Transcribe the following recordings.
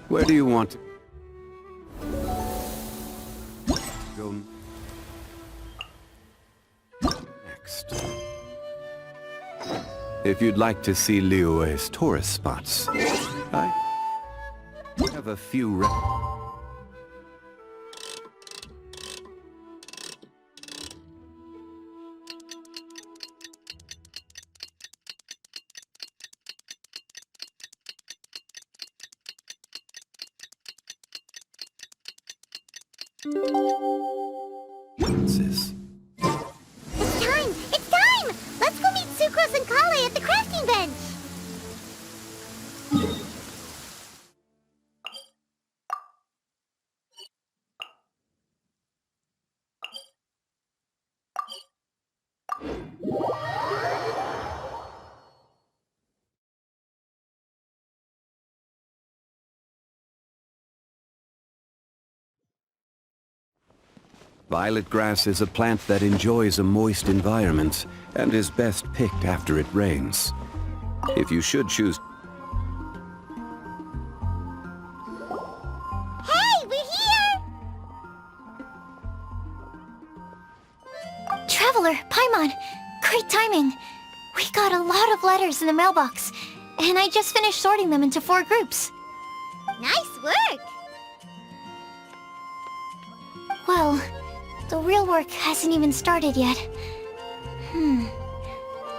Where do you want to go next? If you'd like to see Liyue's tourist spots, I have a few references. It's time! It's time! Let's go meet Sucrose and Kale at the crafting bench! Violet grass is a plant that enjoys a moist environment and is best picked after it rains. If you should choose... Hey, we're here! Traveler, Paimon, great timing. We got a lot of letters in the mailbox, and I just finished sorting them into 4 groups. Nice work! Well, the real work hasn't even started yet.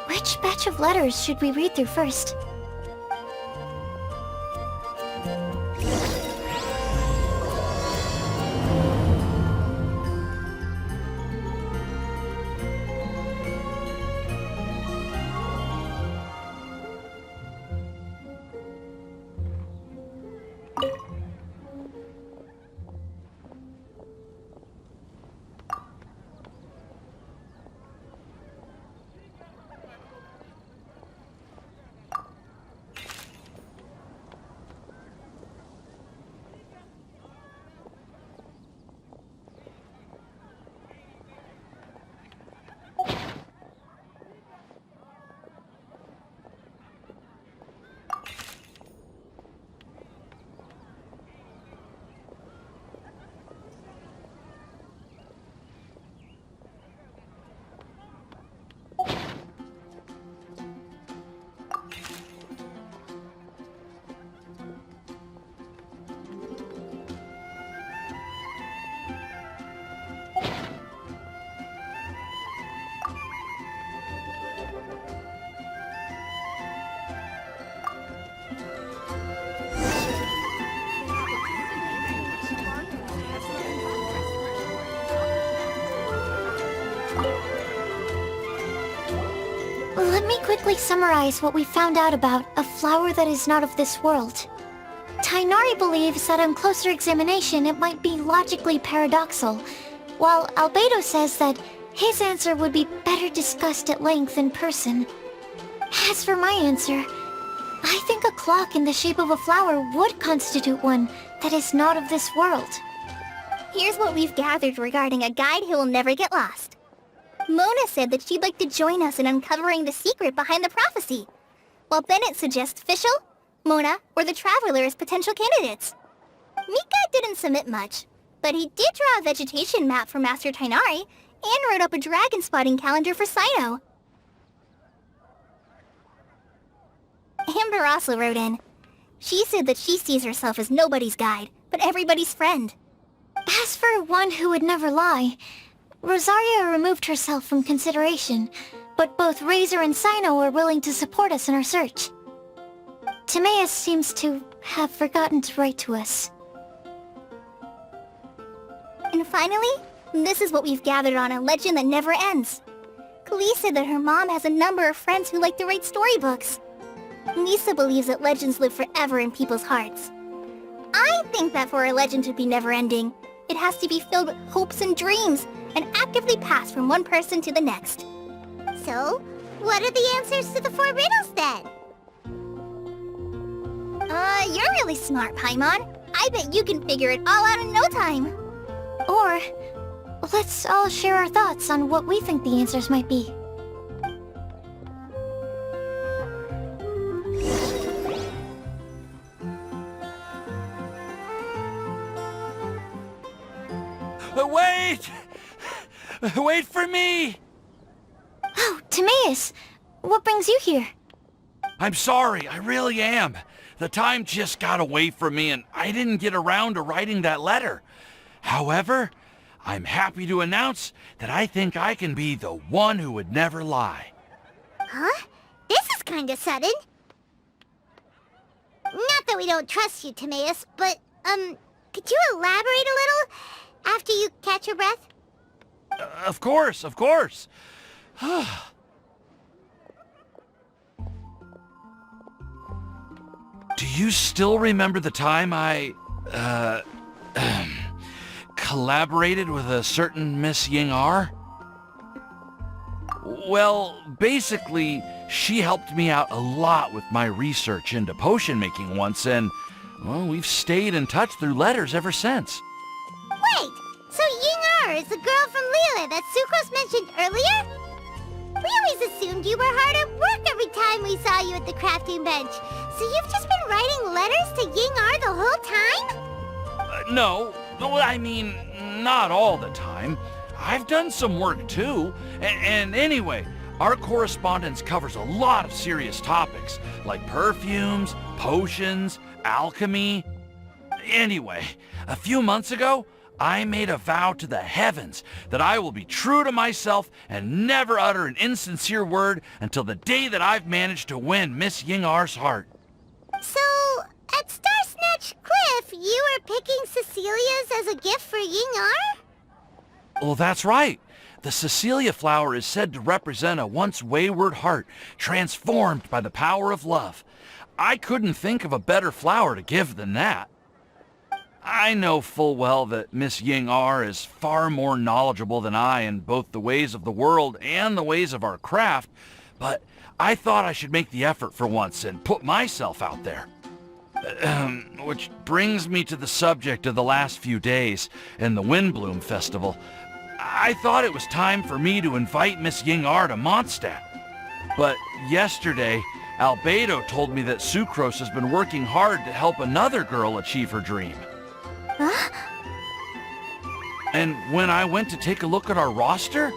Which batch of letters should we read through first? Let me quickly summarize what we found out about a flower that is not of this world. Tainari believes that on closer examination it might be logically paradoxal, while Albedo says that his answer would be better discussed at length in person. As for my answer, I think a clock in the shape of a flower would constitute one that is not of this world. Here's what we've gathered regarding a guide who will never get lost. Mona said that she'd like to join us in uncovering the secret behind the prophecy, while Bennett suggests Fischl, Mona, or the Traveler as potential candidates. Mika didn't submit much, but he did draw a vegetation map for Master Tainari and wrote up a dragon spotting calendar for Sino. Amber also wrote in. She said that she sees herself as nobody's guide, but everybody's friend. As for one who would never lie, Rosaria removed herself from consideration, but both Razor and Sino are willing to support us in our search. Timaeus seems to have forgotten to write to us. And finally, this is what we've gathered on a legend that never ends. Klee said that her mom has a number of friends who like to write storybooks. Lisa believes that legends live forever in people's hearts. I think that for a legend to be never-ending, it has to be filled with hopes and dreams, and actively passed from one person to the next. So, what are the answers to the 4 riddles then? You're really smart, Paimon. I bet you can figure it all out in no time. Or, let's all share our thoughts on what we think the answers might be. Wait! Wait for me! Oh, Timaeus! What brings you here? I'm sorry, I really am. The time just got away from me and I didn't get around to writing that letter. However, I'm happy to announce that I think I can be the one who would never lie. Huh? This is kinda sudden. Not that we don't trust you, Timaeus, but, could you elaborate a little after you catch your breath? Of course, of course. Do you still remember the time I, collaborated with a certain Miss Ying-R? Well, basically, she helped me out a lot with my research into potion making once, and, well, we've stayed in touch through letters ever since. Wait, so Ying-R is the girl from Liyue that Sucrose mentioned earlier? We always assumed you were hard at work every time we saw you at the crafting bench. So you've just been writing letters to Ying-R the whole time? No, I mean, not all the time. I've done some work too. And anyway, our correspondence covers a lot of serious topics, like perfumes, potions, alchemy. Anyway, a few months ago, I made a vow to the heavens that I will be true to myself and never utter an insincere word until the day that I've managed to win Miss Ying-R's heart. So, at Star Snatch Cliff, you were picking Cecilia's as a gift for Ying-R? Well, that's right. The Cecilia flower is said to represent a once wayward heart, transformed by the power of love. I couldn't think of a better flower to give than that. I know full well that Miss Ying-R is far more knowledgeable than I in both the ways of the world and the ways of our craft, but I thought I should make the effort for once and put myself out there. Which brings me to the subject of the last few days and the Windblume Festival. I thought it was time for me to invite Miss Ying-R to Mondstadt. But yesterday, Albedo told me that Sucrose has been working hard to help another girl achieve her dream. Huh? And when I went to take a look at our roster,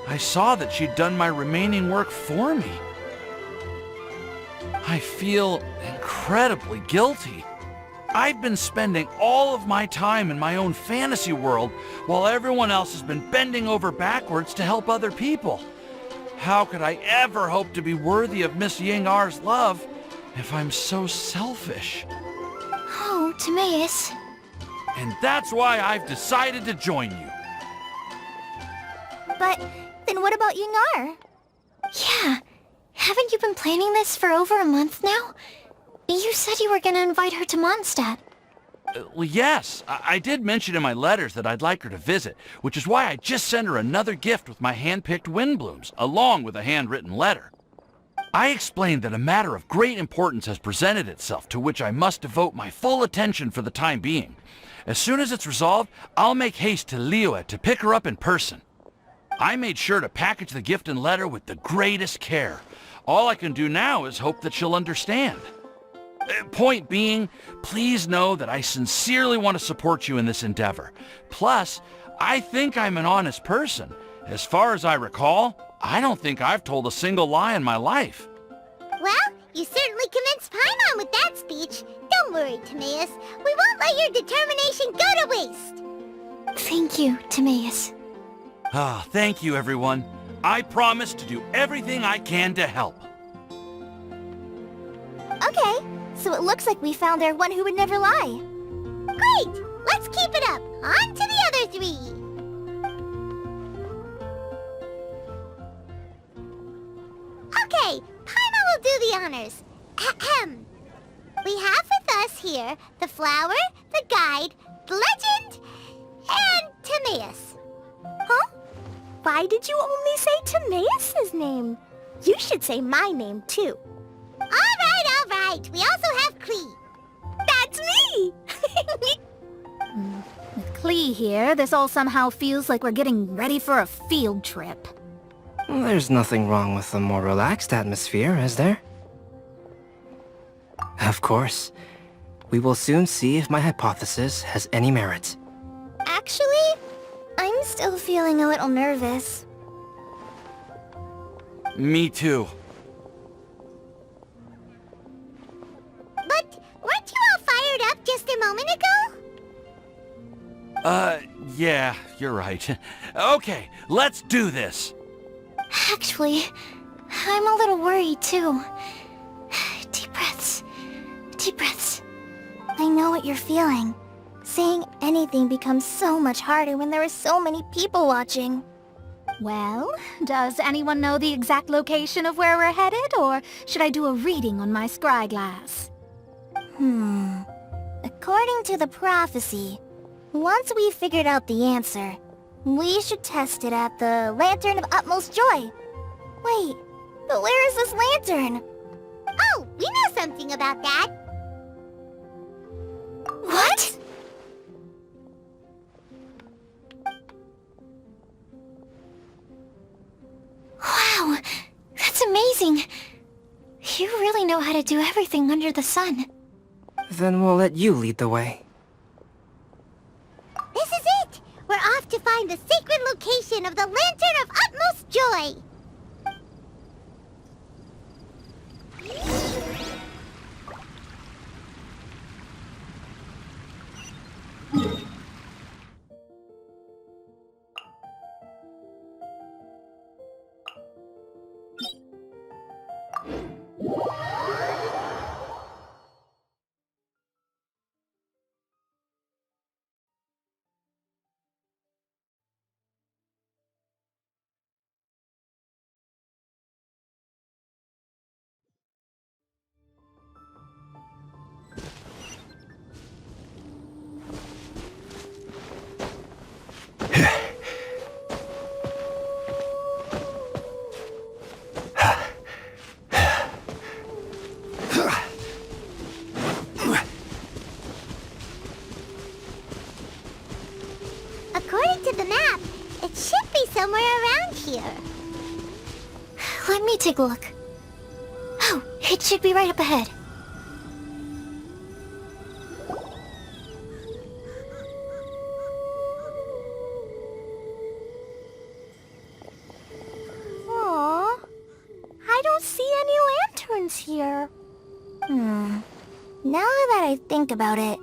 I saw that she'd done my remaining work for me. I feel incredibly guilty. I've been spending all of my time in my own fantasy world while everyone else has been bending over backwards to help other people. How could I ever hope to be worthy of Miss Ying-R's love if I'm so selfish? Oh, Timaeus. And that's why I've decided to join you. But then what about Ying-R? Yeah. Haven't you been planning this for over a month now? You said you were gonna invite her to Mondstadt. Well, yes, I did mention in my letters that I'd like her to visit, which is why I just sent her another gift with my hand-picked Windblooms, along with a handwritten letter. I explained that a matter of great importance has presented itself to which I must devote my full attention for the time being. As soon as it's resolved, I'll make haste to Liyue to pick her up in person. I made sure to package the gift and letter with the greatest care. All I can do now is hope that she'll understand. Point being, please know that I sincerely want to support you in this endeavor. Plus, I think I'm an honest person. As far as I recall, I don't think I've told a single lie in my life. Well, you certainly convinced Paimon with that speech. Don't worry, Timaeus. We won't let your determination go to waste. Thank you, Timaeus. Thank you, everyone. I promise to do everything I can to help. Okay, so it looks like we found our one who would never lie. Great! Let's keep it up. On to the other three. Okay, Paimon will do the honors. Ahem. We have with us here the flower, the guide, the legend, and Timaeus. Huh? Why did you only say Timaeus' name? You should say my name, too. All right. We also have Klee. That's me! With Klee here, this all somehow feels like we're getting ready for a field trip. There's nothing wrong with a more relaxed atmosphere, is there? Of course. We will soon see if my hypothesis has any merit. Actually, still feeling a little nervous. Me too. But weren't you all fired up just a moment ago? Yeah, you're right. Okay, let's do this. Actually, I'm a little worried too. Deep breaths. Deep breaths. I know what you're feeling. Saying anything becomes so much harder when there are so many people watching. Well, does anyone know the exact location of where we're headed, or should I do a reading on my scry glass? According to the prophecy, once we've figured out the answer, we should test it at the Lantern of Utmost Joy. Wait, but where is this lantern? Oh, we know something about that. What? Wow, that's amazing. You really know how to do everything under the sun. Then we'll let you lead the way. This is it! We're off to find the sacred location of the Lantern of Utmost Joy! According to the map, it should be somewhere around here. Let me take a look. Oh, it should be right up ahead. Aww, I don't see any lanterns here. Now that I think about it,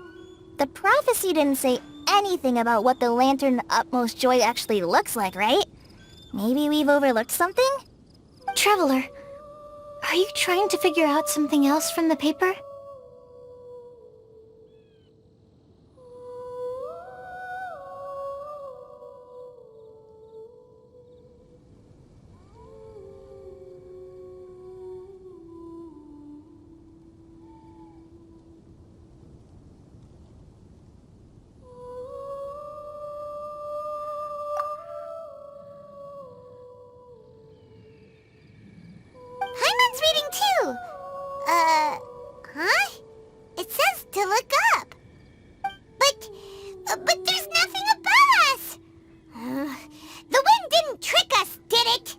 the prophecy didn't say anything about what the Lantern of Utmost Joy actually looks like, right? Maybe we've overlooked something? Traveler, are you trying to figure out something else from the paper? Paimon's reading too! Huh? It says to look up. But there's nothing above us! The wind didn't trick us, did it?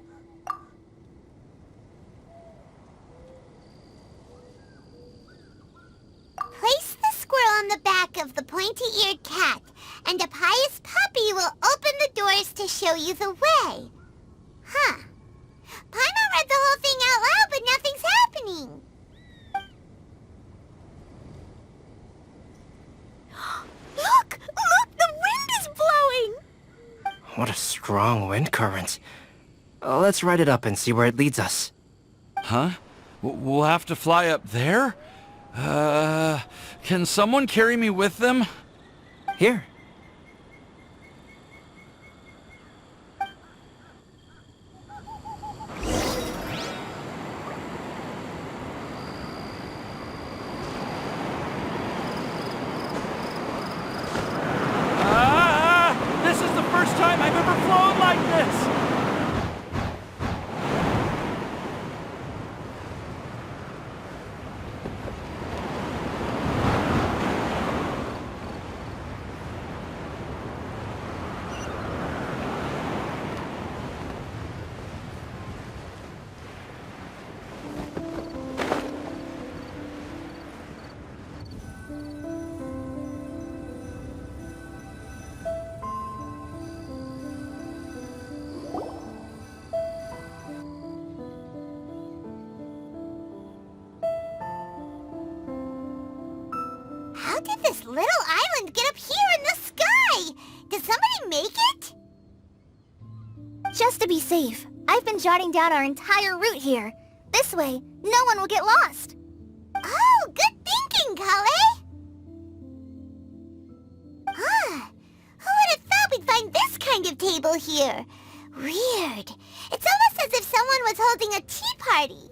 Place the squirrel on the back of the pointy-eared cat, and a pious puppy will open the doors to show you the way. Huh. Paimon read the whole thing out loud, but nothing's happening. Look! Look! The wind is blowing! What a strong wind current. Let's ride it up and see where it leads us. Huh? We'll have to fly up there? Can someone carry me with them? Here. This is the first time I've ever flown like this! How did this little island get up here in the sky? Did somebody make it? Just to be safe, I've been jotting down our entire route here. This way, no one will get lost. Oh, good thinking, Kale! Huh. Who would have thought we'd find this kind of table here? Weird. It's almost as if someone was holding a tea party.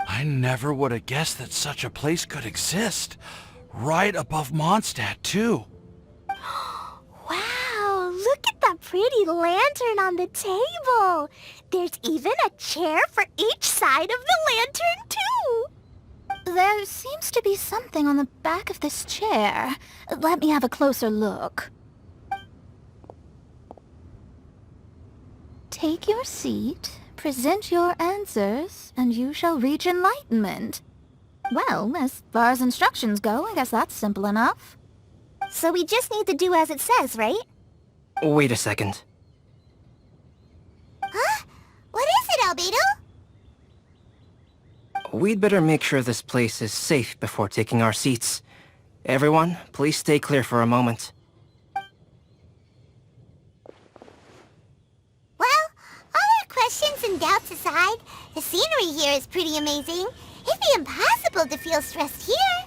I never would have guessed that such a place could exist. Right above Mondstadt, too. Wow, look at that pretty lantern on the table. There's even a chair for each side of the lantern, too. There seems to be something on the back of this chair. Let me have a closer look. Take your seat, present your answers, and you shall reach enlightenment. Well, as far as instructions go, I guess that's simple enough. So we just need to do as it says, right? Wait a second. Huh? What is it, Albedo? We'd better make sure this place is safe before taking our seats. Everyone, please stay clear for a moment. Well, all our questions and doubts aside, the scenery here is pretty amazing. It'd be impossible to feel stressed here.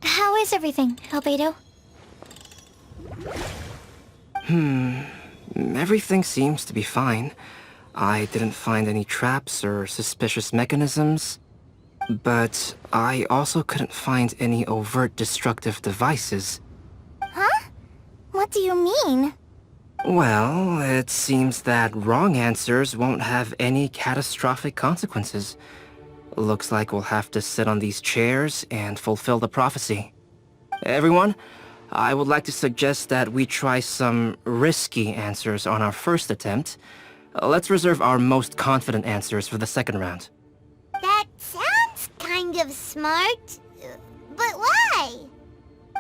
How is everything, Albedo? Everything seems to be fine. I didn't find any traps or suspicious mechanisms. But I also couldn't find any overt destructive devices. Huh? What do you mean? Well, it seems that wrong answers won't have any catastrophic consequences. Looks like we'll have to sit on these chairs and fulfill the prophecy. Everyone, I would like to suggest that we try some risky answers on our first attempt. Let's reserve our most confident answers for the second round. That sounds kind of smart. But why?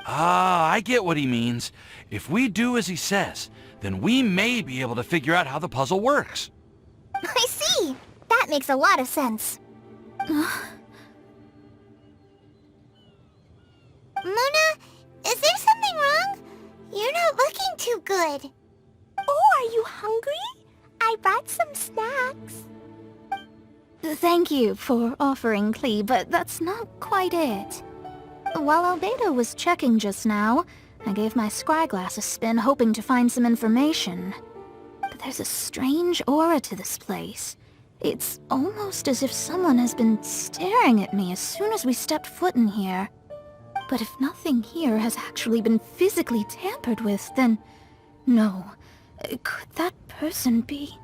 I get what he means. If we do as he says, then we may be able to figure out how the puzzle works. I see! That makes a lot of sense. Mona, is there something wrong? You're not looking too good. Oh, are you hungry? I brought some snacks. Thank you for offering, Klee, but that's not quite it. While Albedo was checking just now, I gave my scryglass a spin hoping to find some information. But there's a strange aura to this place. It's almost as if someone has been staring at me as soon as we stepped foot in here. But if nothing here has actually been physically tampered with, then... no. Could that person be...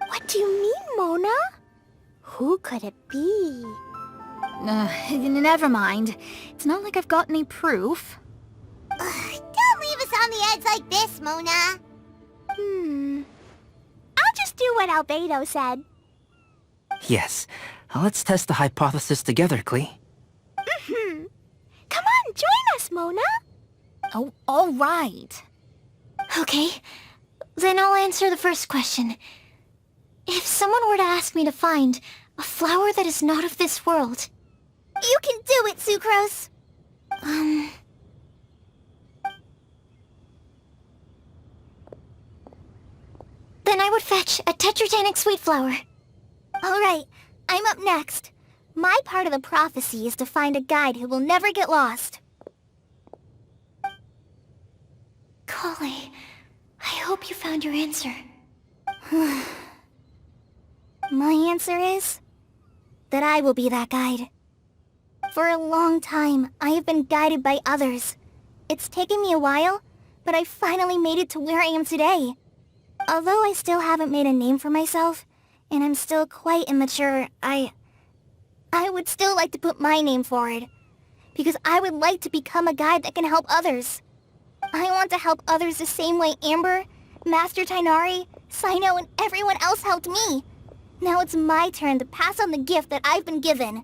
What do you mean, Mona? Who could it be? Never mind. It's not like I've got any proof. Don't leave us on the edge like this, Mona. I'll just do what Albedo said. Yes, let's test the hypothesis together, Klee. Come on, join us, Mona. Oh, all right. Okay, then I'll answer the first question. If someone were to ask me to find a flower that is not of this world... You can do it, Sucrose! Then I would fetch a tetratanic sweet flower. Alright, I'm up next. My part of the prophecy is to find a guide who will never get lost. Kale, I hope you found your answer. My answer is... that I will be that guide. For a long time, I have been guided by others. It's taken me a while, but I finally made it to where I am today. Although I still haven't made a name for myself, and I'm still quite immature, I would still like to put my name forward. Because I would like to become a guide that can help others. I want to help others the same way Amber, Master Tainari, Sino, and everyone else helped me. Now it's my turn to pass on the gift that I've been given.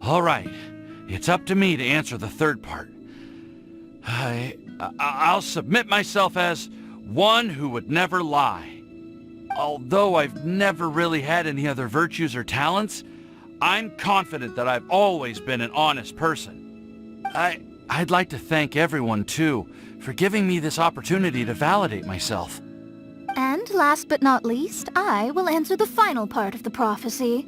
All right. It's up to me to answer the third part. I'll submit myself as one who would never lie. Although I've never really had any other virtues or talents, I'm confident that I've always been an honest person. I'd like to thank everyone, too, for giving me this opportunity to validate myself. And last but not least, I will answer the final part of the prophecy.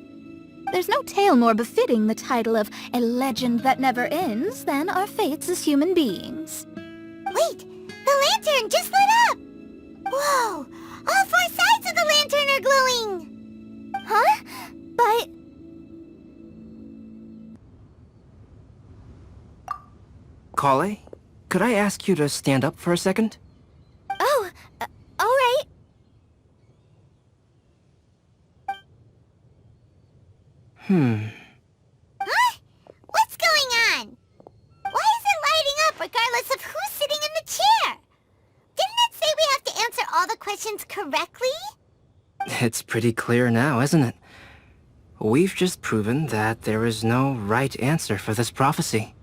There's no tale more befitting the title of a legend that never ends than our fates as human beings. Wait! The lantern just lit up! Whoa! All 4 sides of the lantern are glowing! Huh? But... Kale, could I ask you to stand up for a second? Oh, alright. Huh? What's going on? Why is it lighting up regardless of who's sitting in the chair? Didn't it say we have to answer all the questions correctly? It's pretty clear now, isn't it? We've just proven that there is no right answer for this prophecy.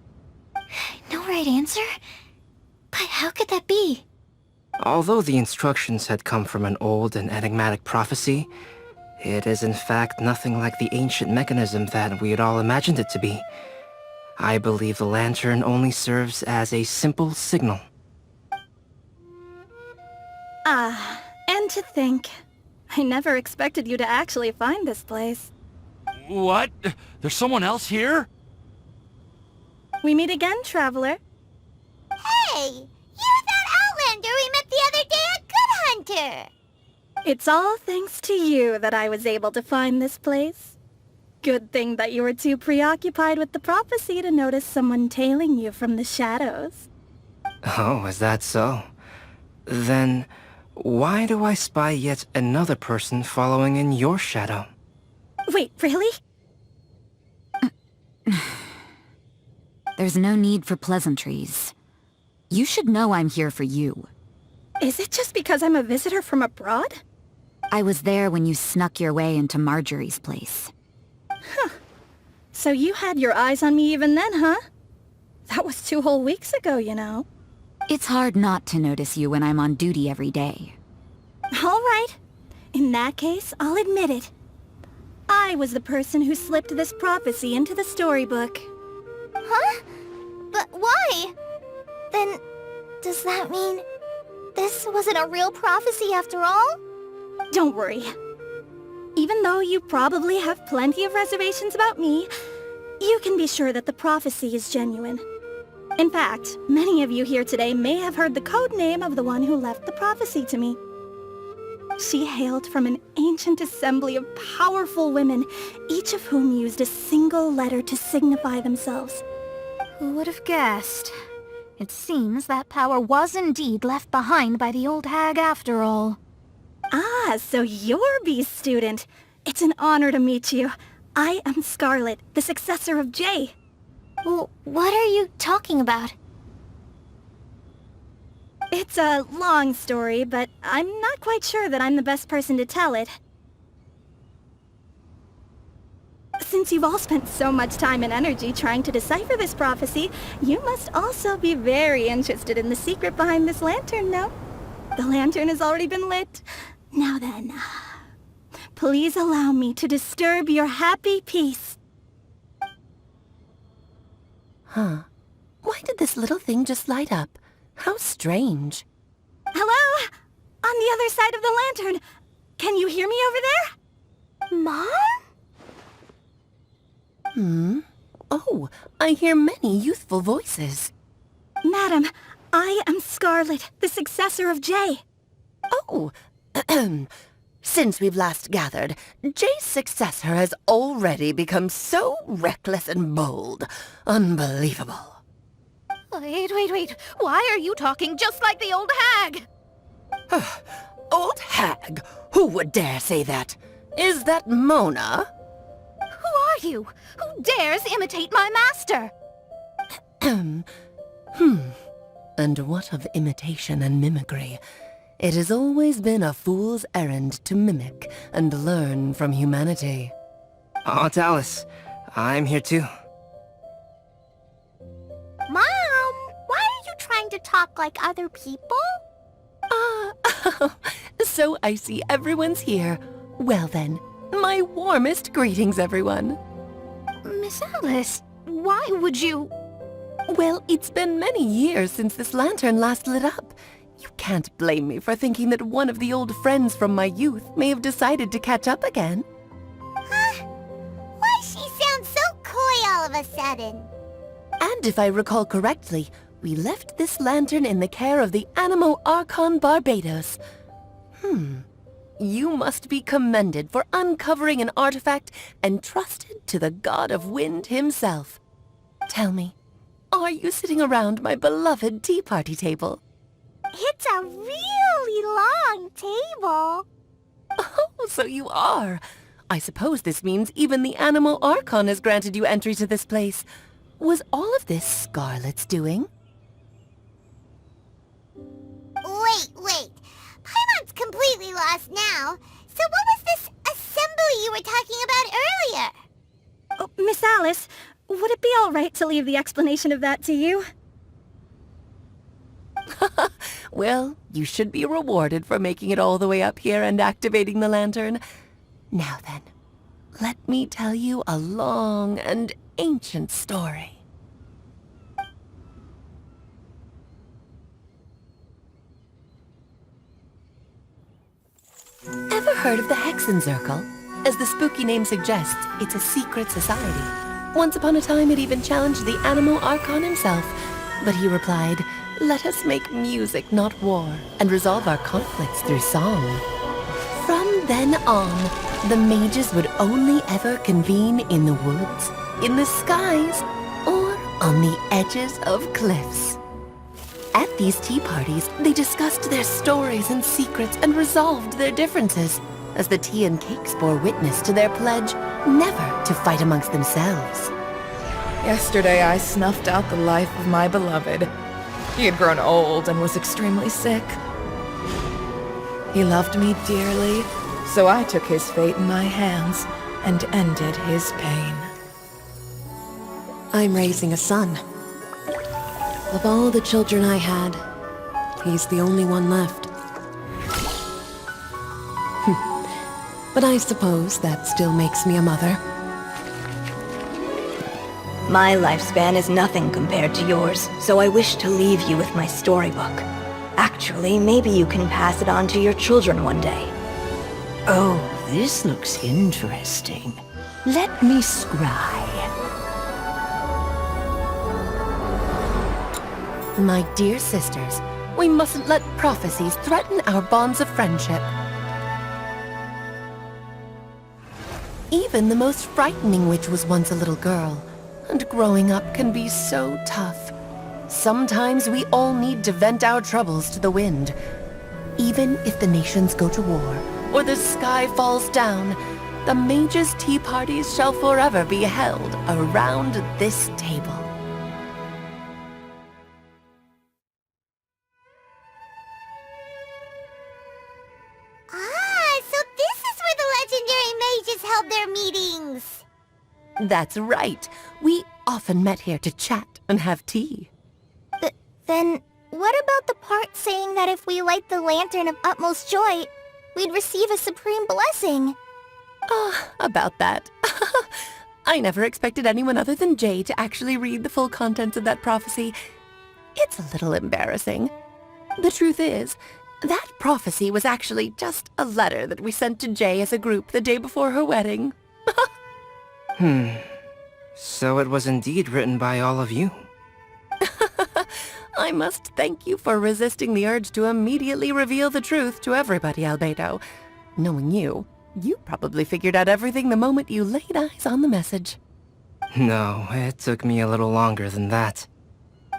No right answer? But how could that be? Although the instructions had come from an old and enigmatic prophecy, it is in fact nothing like the ancient mechanism that we had all imagined it to be. I believe the lantern only serves as a simple signal. And to think, I never expected you to actually find this place. What? There's someone else here? We meet again, traveler. Hey! You're that Outlander we met the other day at Good Hunter! It's all thanks to you that I was able to find this place. Good thing that you were too preoccupied with the prophecy to notice someone tailing you from the shadows. Oh, is that so? Then, why do I spy yet another person following in your shadow? Wait, really? There's no need for pleasantries. You should know I'm here for you. Is it just because I'm a visitor from abroad? I was there when you snuck your way into Marjorie's place. So you had your eyes on me even then, huh? That was 2 whole weeks ago, you know. It's hard not to notice you when I'm on duty every day. All right. In that case, I'll admit it. I was the person who slipped this prophecy into the storybook. Huh? But why? Then, does that mean this wasn't a real prophecy after all? Don't worry. Even though you probably have plenty of reservations about me, you can be sure that the prophecy is genuine. In fact, many of you here today may have heard the code name of the one who left the prophecy to me. She hailed from an ancient assembly of powerful women, each of whom used a single letter to signify themselves. Who would have guessed? It seems that power was indeed left behind by the old hag after all. Ah, so you're B's student. It's an honor to meet you. I am Scarlet, the successor of Jay. Well, what are you talking about? It's a long story, but I'm not quite sure that I'm the best person to tell it. Since you've all spent so much time and energy trying to decipher this prophecy, you must also be very interested in the secret behind this lantern, no? The lantern has already been lit. Now then, please allow me to disturb your happy peace. Huh. Why did this little thing just light up? How strange. Hello? On the other side of the lantern. Can you hear me over there? Mom? Oh, I hear many youthful voices. Madam, I am Scarlet, the successor of Jay. Oh, since we've last gathered, Jay's successor has already become so reckless and bold. Unbelievable. Wait. Why are you talking just like the old hag? Old hag? Who would dare say that? Is that Mona? Who are you? Who dares imitate my master? And what of imitation and mimicry? It has always been a fool's errand to mimic and learn from humanity. Aunt Alice, I'm here too. Mom, why are you trying to to talk like other people? Ah, so I see everyone's here. Well then, my warmest greetings, everyone. Miss Alice, why would you... Well, it's been many years since this lantern last lit up. You can't blame me for thinking that one of the old friends from my youth may have decided to catch up again. Huh? Why she sounds so coy all of a sudden? And if I recall correctly, we left this lantern in the care of the Animo Archon Barbados. You must be commended for uncovering an artifact entrusted to the god of wind himself. Tell me, are you sitting around my beloved tea party table? It's a really long table. Oh, so you are. I suppose this means even the Animo Archon has granted you entry to this place. Was all of this Scarlet's doing? Wait. Paimon's completely lost now. So what was this assembly you were talking about earlier? Oh, Miss Alice, would it be all right to leave the explanation of that to you? Well, you should be rewarded for making it all the way up here and activating the lantern. Now then, let me tell you a long and ancient story. Ever heard of the Hexenzirkel? As the spooky name suggests, it's a secret society. Once upon a time, it even challenged the Animo Archon himself, but he replied, "Let us make music, not war, and resolve our conflicts through song." From then on, the mages would only ever convene in the woods, in the skies, or on the edges of cliffs. At these tea parties, they discussed their stories and secrets and resolved their differences, as the tea and cakes bore witness to their pledge never to fight amongst themselves. Yesterday I snuffed out the life of my beloved. He had grown old and was extremely sick. He loved me dearly, so I took his fate in my hands and ended his pain. I'm raising a son. Of all the children I had, he's the only one left. But I suppose that still makes me a mother. My lifespan is nothing compared to yours, so I wish to leave you with my storybook. Actually, maybe you can pass it on to your children one day. Oh, this looks interesting. Let me scry. My dear sisters, we mustn't let prophecies threaten our bonds of friendship. Even the most frightening witch was once a little girl, and growing up can be so tough. Sometimes we all need to vent our troubles to the wind. Even if the nations go to war, or the sky falls down, the mages' tea parties shall forever be held around this table. Held their meetings. That's right. We often met here to chat and have tea. Then, what about the part saying that if we light the lantern of utmost joy, we'd receive a supreme blessing? About that. I never expected anyone other than Jay to actually read the full contents of that prophecy. It's a little embarrassing. The truth is, that prophecy was actually just a letter that we sent to Jay as a group the day before her wedding. So it was indeed written by all of you. I must thank you for resisting the urge to immediately reveal the truth to everybody, Albedo. Knowing you, you probably figured out everything the moment you laid eyes on the message. No, it took me a little longer than that.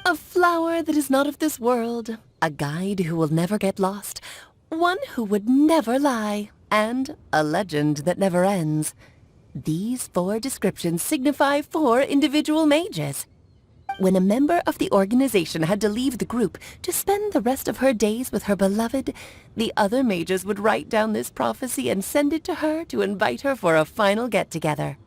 A flower that is not of this world, a guide who will never get lost, one who would never lie, and a legend that never ends. These 4 descriptions signify 4 individual mages. When a member of the organization had to leave the group to spend the rest of her days with her beloved, the other mages would write down this prophecy and send it to her to invite her for a final get-together.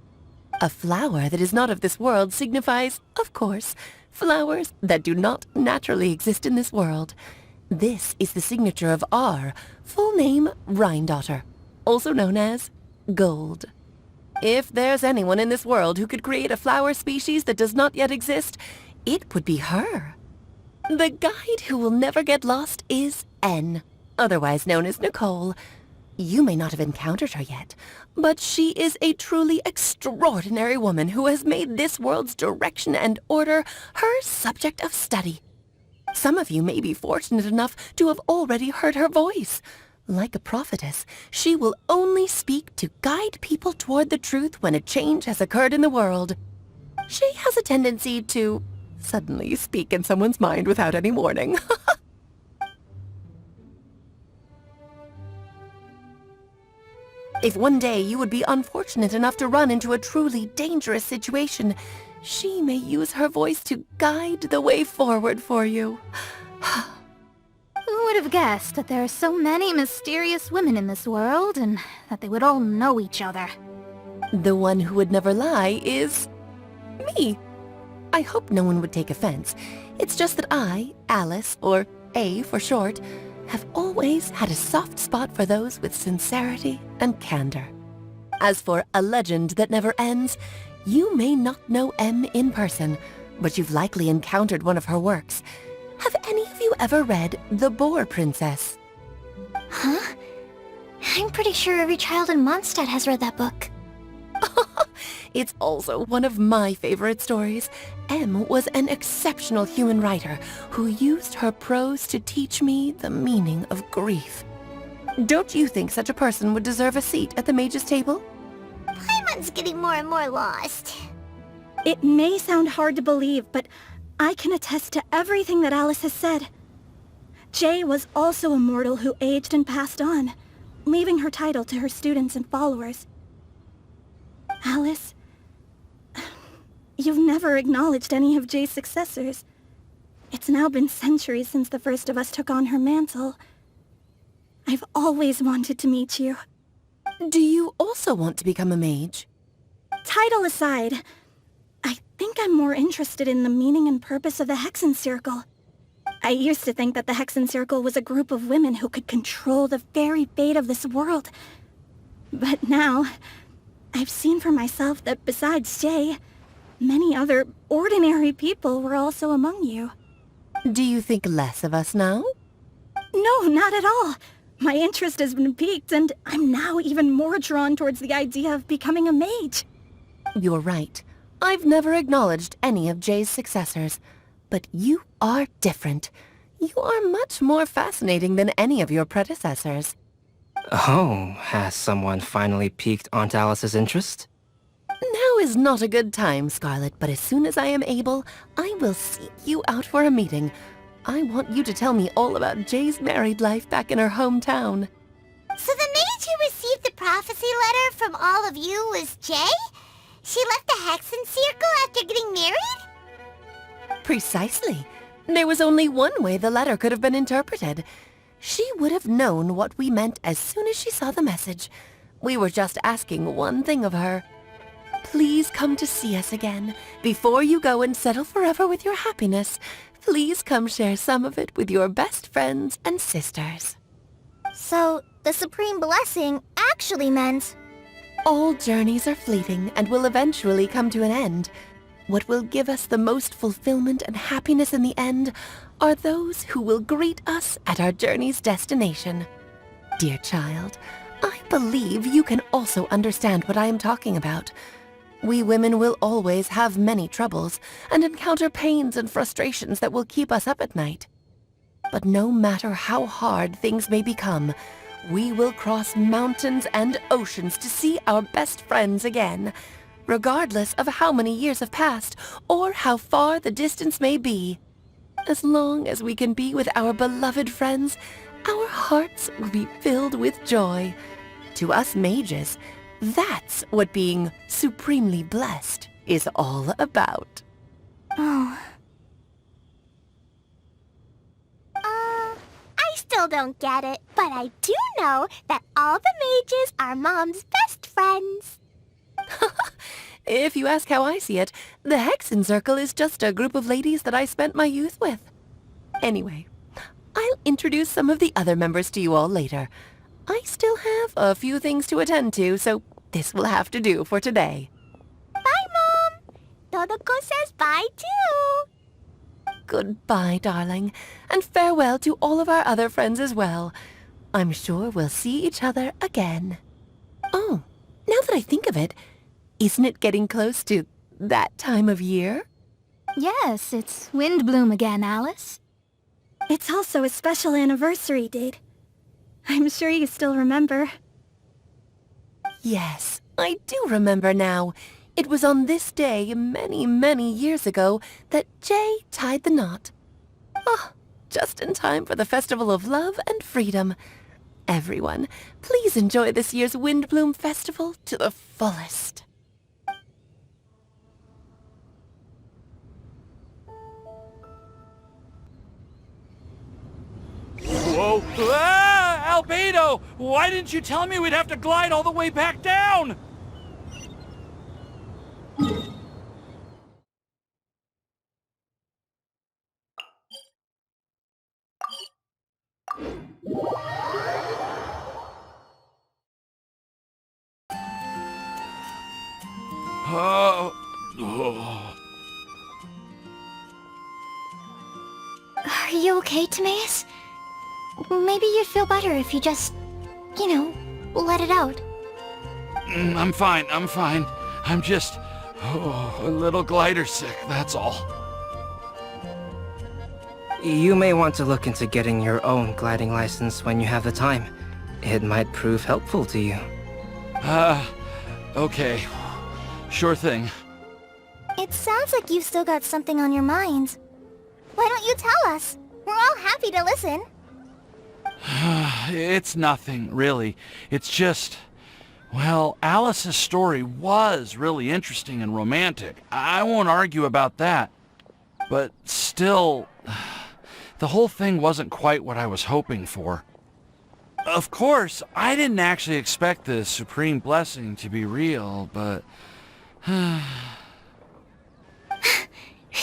A flower that is not of this world signifies, of course, flowers that do not naturally exist in this world. This is the signature of our full name Rhine-daughter, also known as Gold. If there's anyone in this world who could create a flower species that does not yet exist, it would be her. The guide who will never get lost is N, otherwise known as Nicole. You may not have encountered her yet, but she is a truly extraordinary woman who has made this world's direction and order her subject of study. Some of you may be fortunate enough to have already heard her voice. Like a prophetess, she will only speak to guide people toward the truth when a change has occurred in the world. She has a tendency to suddenly speak in someone's mind without any warning. If one day you would be unfortunate enough to run into a truly dangerous situation, she may use her voice to guide the way forward for you. Who would have guessed that there are so many mysterious women in this world, and that they would all know each other? The one who would never lie is me. I hope no one would take offense. It's just that I, Alice, or A for short, have always had a soft spot for those with sincerity and candor. As for a legend that never ends, you may not know M in person, but you've likely encountered one of her works. Have any of you ever read The Boar Princess? Huh? I'm pretty sure every child in Mondstadt has read that book. It's also one of my favorite stories. M was an exceptional human writer who used her prose to teach me the meaning of grief. Don't you think such a person would deserve a seat at the mage's table? Paimon's getting more and more lost. It may sound hard to believe, but I can attest to everything that Alice has said. Jay was also a mortal who aged and passed on, leaving her title to her students and followers. Alice, you've never acknowledged any of Jay's successors. It's now been centuries since the first of us took on her mantle. I've always wanted to meet you. Do you also want to become a mage? Title aside, I think I'm more interested in the meaning and purpose of the Hexen Circle. I used to think that the Hexen Circle was a group of women who could control the very fate of this world. But now, I've seen for myself that besides Jay, many other ordinary people were also among you. Do you think less of us now? No, not at all. My interest has been piqued, and I'm now even more drawn towards the idea of becoming a mage. You're right. I've never acknowledged any of Jay's successors, but you are different. You are much more fascinating than any of your predecessors. Oh, has someone finally piqued Aunt Alice's interest? Now is not a good time, Scarlet, but as soon as I am able, I will seek you out for a meeting. I want you to tell me all about Jay's married life back in her hometown. So the mage who received the prophecy letter from all of you was Jay? She left the Hexen Circle after getting married? Precisely. There was only one way the letter could have been interpreted. She would have known what we meant as soon as she saw the message. We were just asking one thing of her. Please come to see us again. Before you go and settle forever with your happiness, please come share some of it with your best friends and sisters. So, the Supreme Blessing actually meant... All journeys are fleeting and will eventually come to an end. What will give us the most fulfillment and happiness in the end are those who will greet us at our journey's destination. Dear child, I believe you can also understand what I am talking about. We women will always have many troubles and encounter pains and frustrations that will keep us up at night. But no matter how hard things may become, we will cross mountains and oceans to see our best friends again, regardless of how many years have passed or how far the distance may be. As long as we can be with our beloved friends, our hearts will be filled with joy. To us mages, that's what being supremely blessed is all about. Oh. I still don't get it, but I do know that all the mages are Mom's best friends. If you ask how I see it, the Hexen Circle is just a group of ladies that I spent my youth with. Anyway, I'll introduce some of the other members to you all later. I still have a few things to attend to, so this will have to do for today. Bye, Mom! Todoko says bye, too! Goodbye, darling, and farewell to all of our other friends as well. I'm sure we'll see each other again. Oh, now that I think of it, isn't it getting close to that time of year? Yes, it's Windblume again, Alice. It's also a special anniversary date. I'm sure you still remember. Yes, I do remember now. It was on this day many, many years ago that Jay tied the knot. Oh, just in time for the Festival of Love and Freedom. Everyone, please enjoy this year's Windblume Festival to the fullest. Whoa! Ah! Albedo! Why didn't you tell me we'd have to glide all the way back down? Oh. Are you okay, Timaeus? Maybe you'd feel better if you just, let it out. I'm fine. I'm just a little glider sick, that's all. You may want to look into getting your own gliding license when you have the time. It might prove helpful to you. Okay. Sure thing. It sounds like you've still got something on your mind. Why don't you tell us? We're all happy to listen. It's nothing, really. It's just... Well, Alice's story was really interesting and romantic. I won't argue about that. But still, the whole thing wasn't quite what I was hoping for. Of course, I didn't actually expect the supreme blessing to be real, but...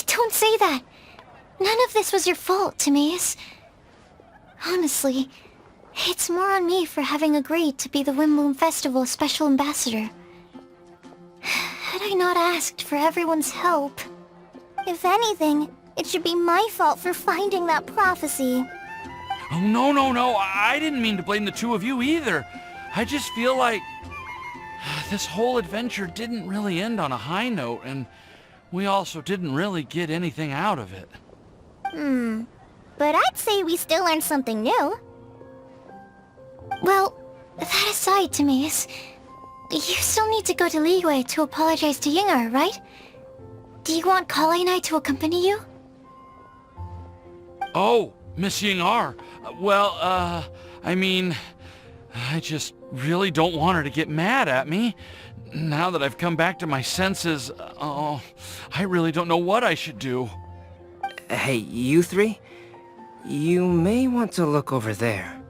Don't say that. None of this was your fault, Timaeus. Honestly, it's more on me for having agreed to be the Windblume Festival Special Ambassador. Had I not asked for everyone's help... If anything, it should be my fault for finding that prophecy. Oh, no. I didn't mean to blame the two of you either. I just feel like... this whole adventure didn't really end on a high note, and we also didn't really get anything out of it. But I'd say we still learned something new. Well, that aside, Timaeus, you still need to go to Liyue to apologize to Yinger, right? Do you want Kale and I to accompany you? Oh, Miss Ying-ar. Well, I mean... I just really don't want her to get mad at me. Now that I've come back to my senses, I really don't know what I should do. Hey, you three? You may want to look over there.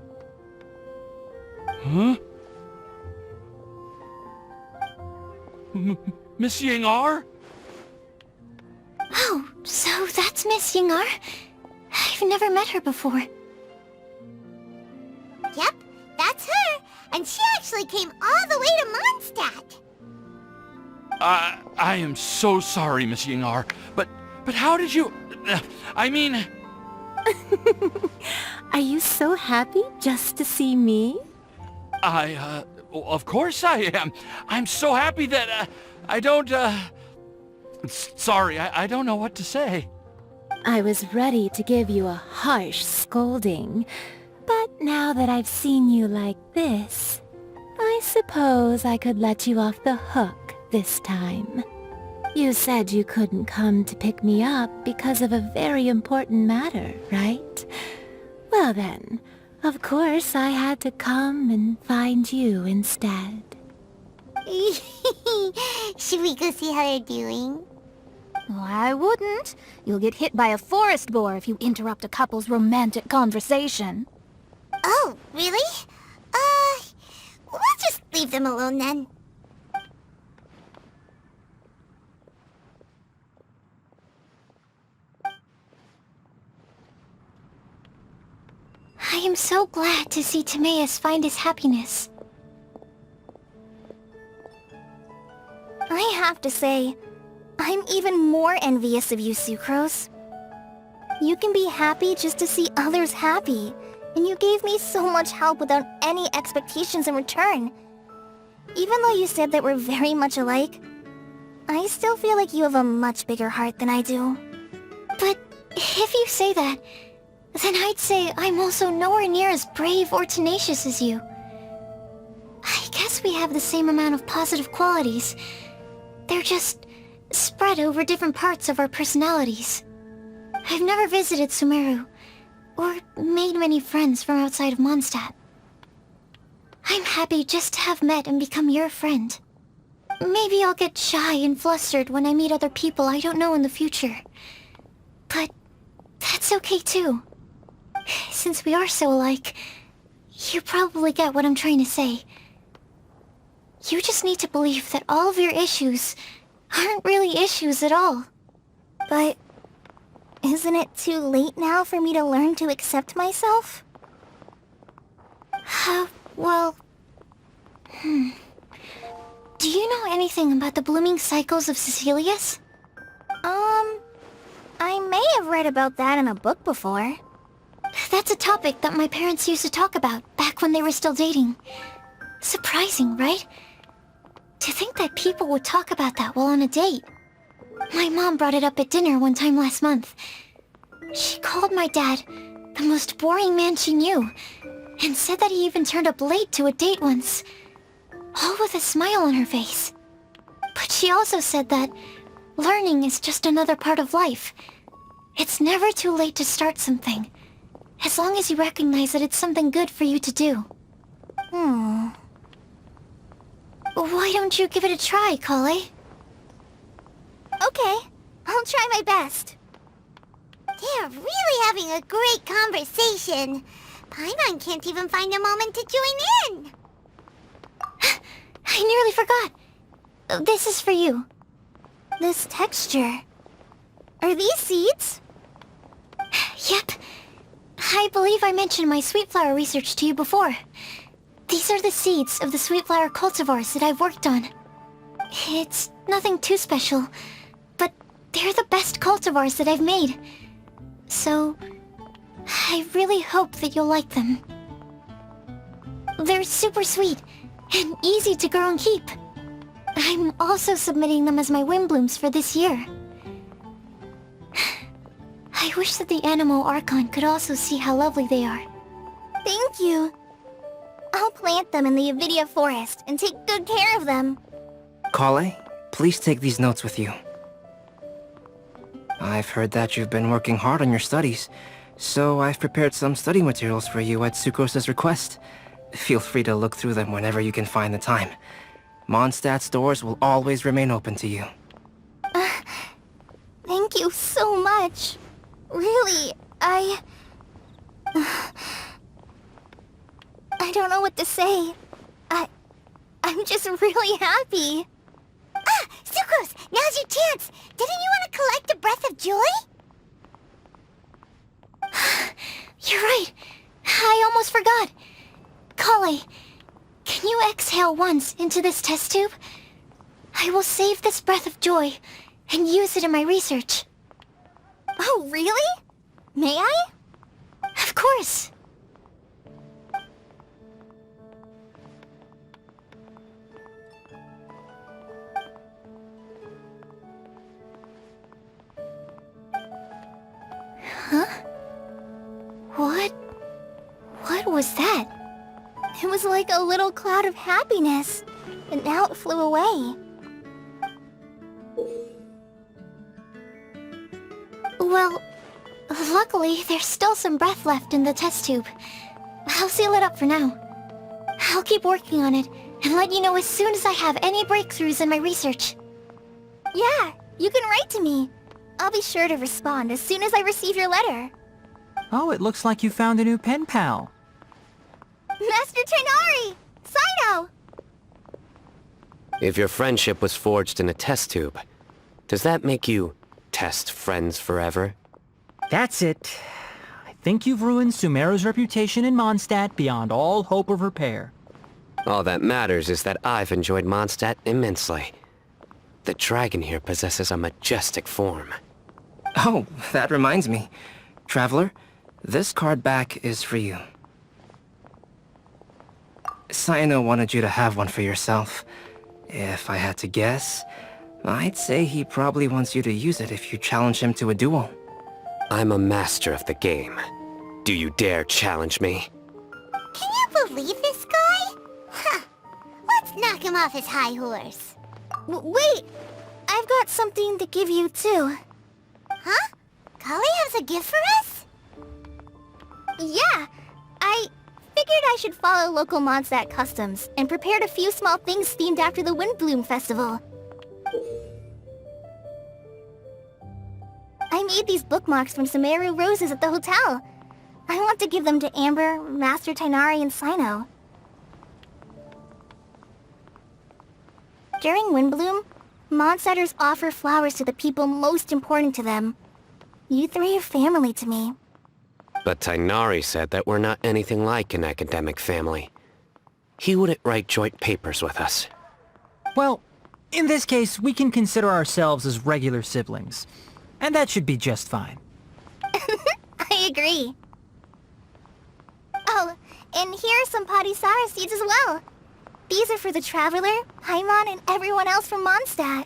Huh? Miss Ying-ar? Oh, so that's Miss Ying-ar? I've never met her before. Yep, that's her. And she actually came all the way to Mondstadt. I am so sorry, Miss Ying-ar, but how did you... I mean... Are you so happy just to see me? Of course I am. I'm so happy that, I don't, Sorry, I don't know what to say. I was ready to give you a harsh scolding, but now that I've seen you like this, I suppose I could let you off the hook this time. You said you couldn't come to pick me up because of a very important matter, right? Well then, of course I had to come and find you instead. Should we go see how they're doing? Oh, I wouldn't. You'll get hit by a forest boar if you interrupt a couple's romantic conversation. Oh, really? We'll just leave them alone then. I am so glad to see Timaeus find his happiness. I have to say, I'm even more envious of you, Sucrose. You can be happy just to see others happy, and you gave me so much help without any expectations in return. Even though you said that we're very much alike, I still feel like you have a much bigger heart than I do. But if you say that, then I'd say I'm also nowhere near as brave or tenacious as you. I guess we have the same amount of positive qualities. They're just spread over different parts of our personalities. I've never visited Sumeru, or made many friends from outside of Mondstadt. I'm happy just to have met and become your friend. Maybe I'll get shy and flustered when I meet other people I don't know in the future. But that's okay too. Since we are so alike, you probably get what I'm trying to say. You just need to believe that all of your issues aren't really issues at all. But isn't it too late now for me to learn to accept myself? Well... Do you know anything about the blooming cycles of Cecilius? I may have read about that in a book before. That's a topic that my parents used to talk about back when they were still dating. Surprising, right? To think that people would talk about that while on a date. My mom brought it up at dinner one time last month. She called my dad the most boring man she knew, and said that he even turned up late to a date once, all with a smile on her face. But she also said that learning is just another part of life. It's never too late to start something, as long as you recognize that it's something good for you to do. Why don't you give it a try, Kale? Okay, I'll try my best. They're really having a great conversation. Paimon can't even find a moment to join in. I nearly forgot. This is for you. This texture. Are these seeds? Yep. I believe I mentioned my sweet flower research to you before. These are the seeds of the sweet flower cultivars that I've worked on. It's nothing too special, but they're the best cultivars that I've made. So, I really hope that you'll like them. They're super sweet, and easy to grow and keep. I'm also submitting them as my Windblooms for this year. I wish that the Anemo Archon could also see how lovely they are. Thank you. I'll plant them in the Avidia forest and take good care of them. Kale, please take these notes with you. I've heard that you've been working hard on your studies, so I've prepared some study materials for you at Sucrose's request. Feel free to look through them whenever you can find the time. Mondstadt's doors will always remain open to you. Thank you so much. Really, I don't know what to say. I'm just really happy. Ah, Sucrose, now's your chance. Didn't you want to collect a breath of joy? You're right. I almost forgot. Kale, can you exhale once into this test tube? I will save this breath of joy and use it in my research. Oh, really? May I? Of course. Huh? What was that? It was like a little cloud of happiness, and now it flew away. Well, luckily there's still some breath left in the test tube. I'll seal it up for now. I'll keep working on it and let you know as soon as I have any breakthroughs in my research. Yeah, you can write to me. I'll be sure to respond as soon as I receive your letter. Oh, it looks like you found a new pen pal. Master Tighnari! Cyno! If your friendship was forged in a test tube, does that make you test friends forever? That's it. I think you've ruined Sumeru's reputation in Mondstadt beyond all hope of repair. All that matters is that I've enjoyed Mondstadt immensely. The dragon here possesses a majestic form. Oh, that reminds me. Traveler, this card back is for you. Cyno wanted you to have one for yourself. If I had to guess, I'd say he probably wants you to use it if you challenge him to a duel. I'm a master of the game. Do you dare challenge me? Can you believe this guy? Huh. Let's knock him off his high horse. Wait! I've got something to give you, too. Huh? Kali has a gift for us? Yeah! I figured I should follow local Mondstadt customs and prepared a few small things themed after the Windblume festival. I made these bookmarks from Sumeru roses at the hotel. I want to give them to Amber, Master Tighnari, and Cyno. During Windblume, Mondstadters offer flowers to the people most important to them. You three are family to me. But Tighnari said that we're not anything like an academic family. He wouldn't write joint papers with us. Well, in this case, we can consider ourselves as regular siblings. And that should be just fine. I agree. Oh, and here are some Padisara seeds as well. These are for the Traveler, Paimon, and everyone else from Mondstadt.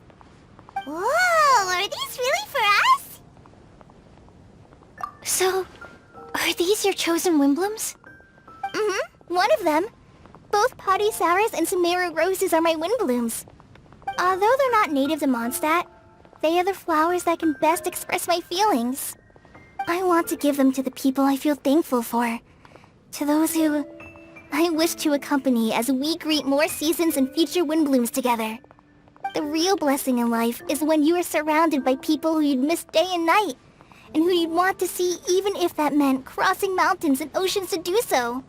Whoa, are these really for us? So, are these your chosen Windblooms? Mm-hmm, one of them. Both Padisauras and Sumeru roses are my Windblooms. Although they're not native to Mondstadt, they are the flowers that can best express my feelings. I want to give them to the people I feel thankful for. To those who I wish to accompany as we greet more seasons and future Windblooms together. The real blessing in life is when you are surrounded by people who you'd miss day and night, and who you'd want to see even if that meant crossing mountains and oceans to do so.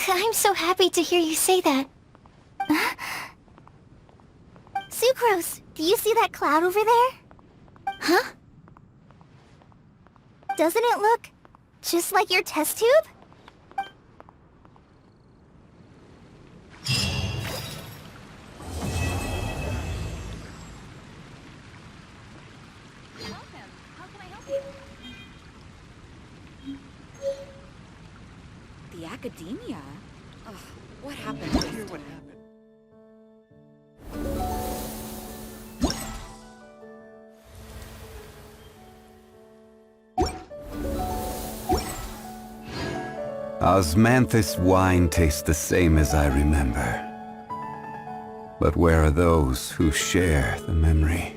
I'm so happy to hear you say that. Sucrose, do you see that cloud over there? Huh? Doesn't it look just like your test tube? The academia? Ugh, what happened? Hear what happened. Osmanthus wine tastes the same as I remember. But where are those who share the memory?